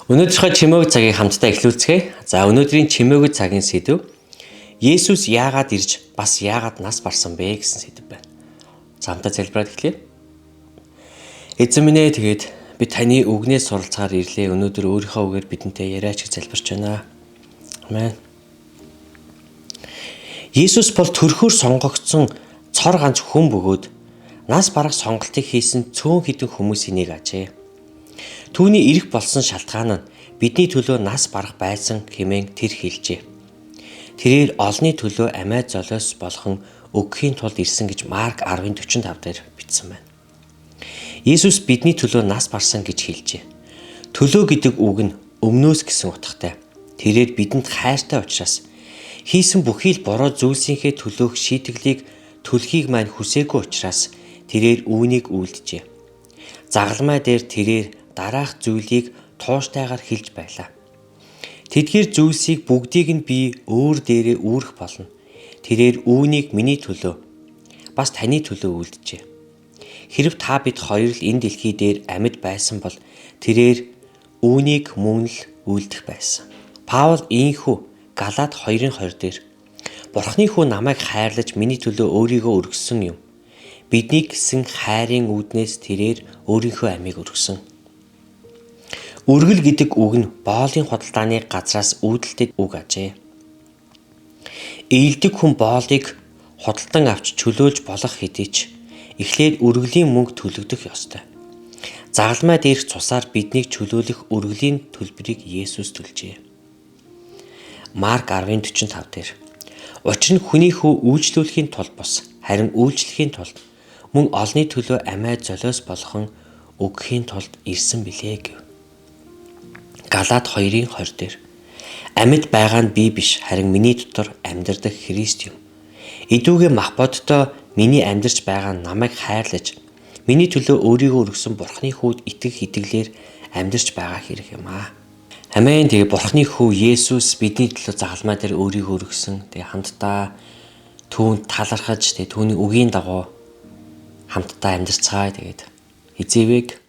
Өнөөдрийнхөө чимээг цагийг хамтдаа эхлүүлцгээе. За өнөөдрийн чимээг цагийн сэдэв Есүс яагаад ирж бас яагаад нас барсан бэ гэсэн сэдэв байна. За хамтдаа залбираад эхлэе. Эзэн минь ээ, тэгээд би таны үгнээс суралцахаар ирлээ. Өнөөдөр өөрийнхөө үгээр бидэнтэй яриач гэж залбирч байна. Амен. Есүс бол төрхөөр сонгогдсон цор ганц хүн бөгөөд нас барах сонголтыг хийсэн цөөн хэдэн хүмүүсийн нэг ажээ. Түүний ирэх болсон шалтгаан нь бидний төлөө нас барах байсан хэмээн тэр хэлжээ. Тэрээр олны төлөө амиа золиос болгон өгөхийн тулд ирсэн гэж Марк 10:45 дээр бичсэн байна. Есүс бидний төлөө нас барсан гэж хэлжээ. Төлөө гэдэг үг нь өмнөөс гэсэн утгатай. Тэрээр бидэнд хайртай учраас хийсэн бүхий л буруу зүйлсийнхээ төлөөх шийтгэлийг төлөхийг маань хүсээгүй учраас тэрээр үүнийг үйлдэжээ. Загалмай дээр тэрээр дараах зүйлийг тууштайгаар хэлж байлаа. Тэдгээр зүйлсийг бүгдийг нь би өөр дээрээ үүрэх болно. Тэрээр үүнийг миний төлөө бас таны төлөө үйлдэжээ. Хэрв та бид хоёр л энэ дэлхий дээр амьд байсан бол тэрээр үүнийг мөн л үйлдэх байсан. Паул ийхүү Галаад 2:20 дээр Бурхны хүү намайг хайрлаж миний төлөө өөрийгөө өргөссөн юм. Биднийг гисэн хайрын үүднээс тэрээр өөрийнхөө амийг өргөсөн. Үргэл гэдэг үг нь боолын худалдааны газраас үүдэлтэй үг ажээ. Ийдэг хүн боолыг худалдан авч чөлөөлж болох хэдий ч эхлээд үргэлийн мөнгө төлөгдөх ёстой. Загалмай дээрх цусаар биднийг чөлөөлөх үргэлийн төлбөрийг Есүс төлжээ. Марк 10:45 дээр учир нь хүний хүү үйлчлүүлэхийн тулд бус, харин үйлчлэхийн тулд мөн олны төлөө амиа золиос болгон өгөхийн тулд ирсэн билээ гэв. Галаад 2:20 дээр амьд байгаа нь би биш, харин миний дотор амьдардаг Христ юм. Идүүгээ мах боддоо миний амьдарч байгаа нь намайг хайрлаж миний төлөө өөрийгөө өргөсөн Бурхны хүүд итгэх итгэлээр амьдарч байгаа хэрэг юм аа. Амен. Тэгээ Бурхны хүү Есүс бидний төлөө загалмай дээр өөрийгөө өргөсөн. Тэгээ хамтдаа түүнд талархаж, тэгээ түүний үгийн дагуу хамтдаа амьдарцгаая. Тэгээд эзэвэг